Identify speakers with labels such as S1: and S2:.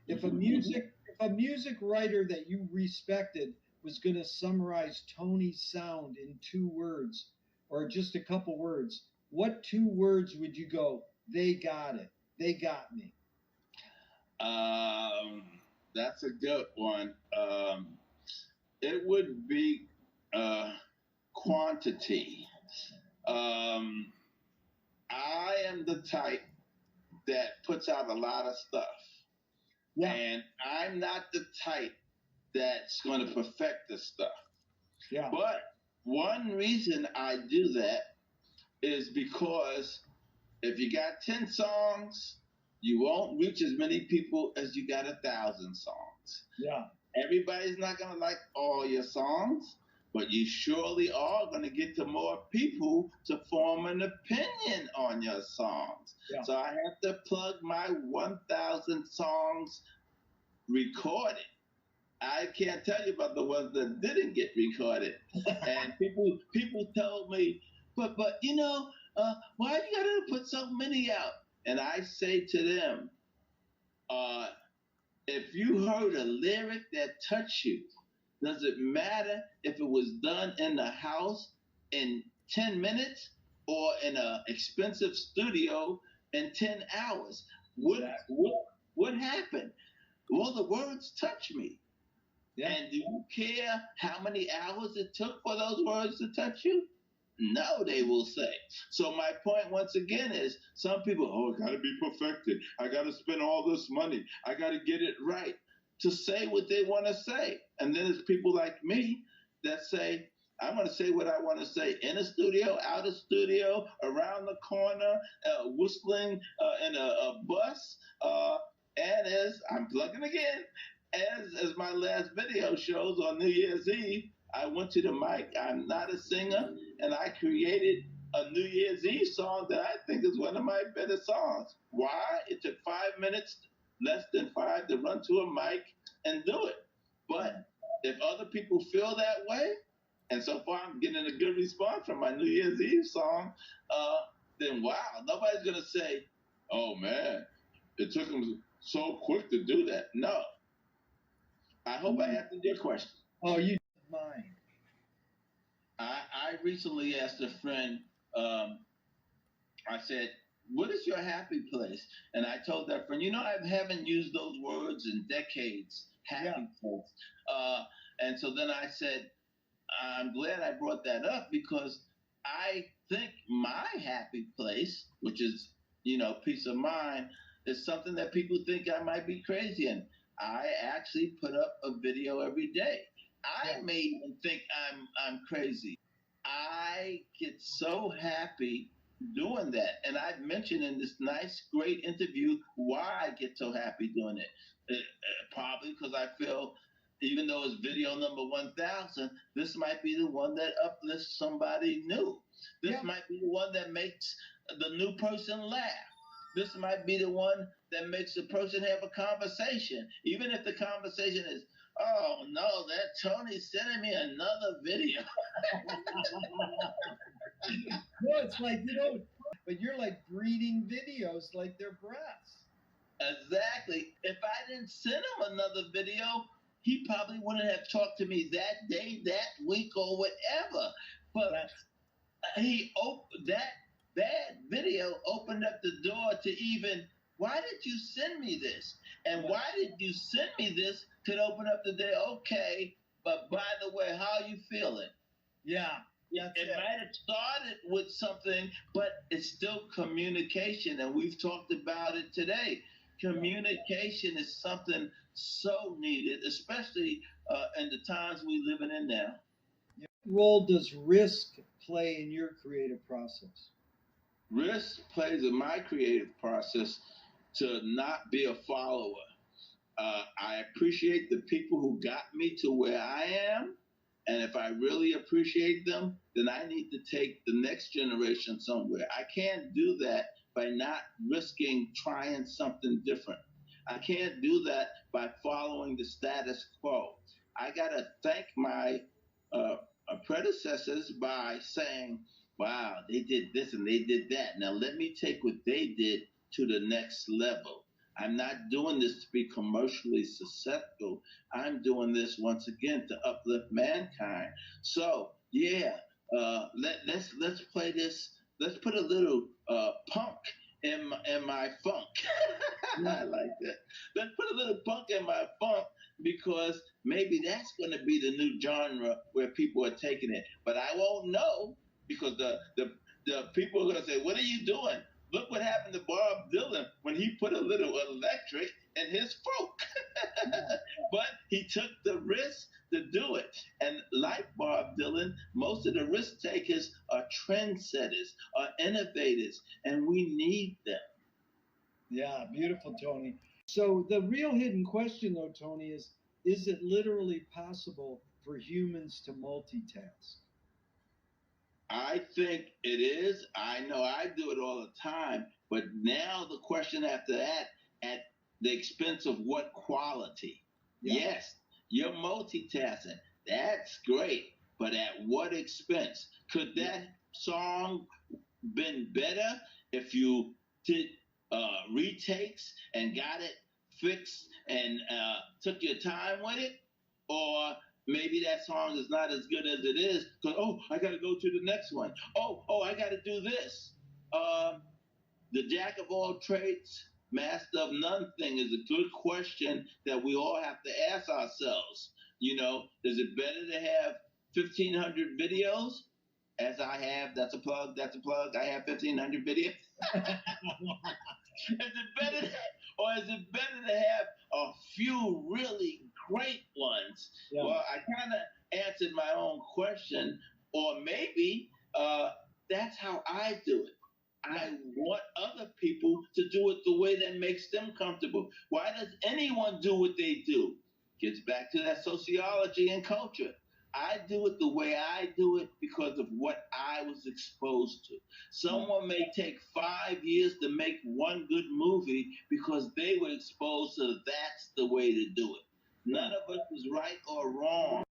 S1: If a music writer that you respected was going to summarize Tony's sound in 2 words or just a couple words, what 2 words would you go? They got it. They got me.
S2: Um, that's a good one. It would be quantity. Um, I am the type that puts out a lot of stuff. Yeah. And I'm not the type that's going to perfect the stuff. Yeah. But one reason I do that is because if you got 10 songs, you won't reach as many people as you got 1,000 songs. Yeah. Everybody's not going to like all your songs, but you surely are going to get to more people to form an opinion on your songs. Yeah. So I have to plug my 1,000 songs recorded. I can't tell you about the ones that didn't get recorded. And people told me, but why you gotta put so many out? And I say to them, if you heard a lyric that touched you, does it matter if it was done in the house in 10 minutes or in an expensive studio in 10 hours? What happened? Well, the words touch me. Yeah. And do you care how many hours it took for those words to touch you? No, they will say. So my point once again is some people, it got to be perfected. I got to spend all this money. I got to get it right to say what they want to say. And then there's people like me that say, I'm going to say what I want to say in a studio, out of studio, around the corner, whistling in a bus. And as I'm plugging again, as my last video shows on New Year's Eve, I went to the mic. I'm not a singer, and I created a New Year's Eve song that I think is one of my better songs. Why? It took 5 minutes, less than 5, to run to a mic and do it. But if other people feel that way, and so far I'm getting a good response from my New Year's Eve song, then wow, nobody's going to say, oh man, it took them so quick to do that. No. I hope I answered your question.
S1: Oh, you mind.
S2: I recently asked a friend, I said, what is your happy place? And I told that friend, I haven't used those words in decades, happy place. And so then I said, I'm glad I brought that up because I think my happy place, which is, peace of mind, is something that people think I might be crazy in. I actually put up a video every day. I may even think I'm crazy. I get so happy doing that. And I've mentioned in this nice, great interview why I get so happy doing it. Probably because I feel, even though it's video number 1,000, this might be the one that uplifts somebody new. This might be the one that makes the new person laugh. This might be the one that makes the person have a conversation. Even if the conversation is, oh no, that Tony's sending me another video.
S1: No, it's like, but you're like breeding videos like they're breaths.
S2: Exactly. If I didn't send him another video, he probably wouldn't have talked to me that day, that week, or whatever. But that video opened up the door to even, why did you send me this? And why did you send me this? Could open up the day, okay, but by the way, how are you feeling? Yeah. It might have started with something, but it's still communication, and we've talked about it today. Communication is something so needed, especially in the times we're living in now.
S1: What role does risk play in your creative process?
S2: Risk plays in my creative process to not be a follower. I appreciate the people who got me to where I am. And if I really appreciate them, then I need to take the next generation somewhere. I can't do that by not risking trying something different. I can't do that by following the status quo. I got to thank my predecessors by saying, wow, they did this and they did that. Now let me take what they did to the next level. I'm not doing this to be commercially successful. I'm doing this once again to uplift mankind. So yeah, let's play this. Let's put a little punk in my funk. I like that. Let's put a little punk in my funk because maybe that's going to be the new genre where people are taking it. But I won't know because the people are going to say, "What are you doing?" Look what happened to Bob Dylan when he put a little electric in his folk. But he took the risk to do it. And like Bob Dylan, most of the risk takers are trendsetters, are innovators, and we need them.
S1: Yeah, beautiful, Tony. So the real hidden question, though, Tony, is it literally possible for humans to multitask?
S2: I think it is. I know I do it all the time. But now the question after that, at the expense of what quality?
S1: Yeah.
S2: Yes, you're multitasking. That's great. But at what expense? Could that song been better if you did retakes and got it fixed and took your time with it? Or maybe that song is not as good as it is because, oh, I got to go to the next one. Oh, I got to do this. The jack of all trades, master of none thing is a good question that we all have to ask ourselves. Is it better to have 1,500 videos as I have? That's a plug. That's a plug. I have 1,500 videos. Is it better, or is it better to have a few really great ones?
S1: Yeah.
S2: Well, I kind of answered my own question, or maybe that's how I do it. I want other people to do it the way that makes them comfortable. Why does anyone do what they do? Gets back to that sociology and culture. I do it the way I do it because of what I was exposed to. Someone may take 5 years to make one good movie because they were exposed to that's the way to do it. None of us is right or wrong.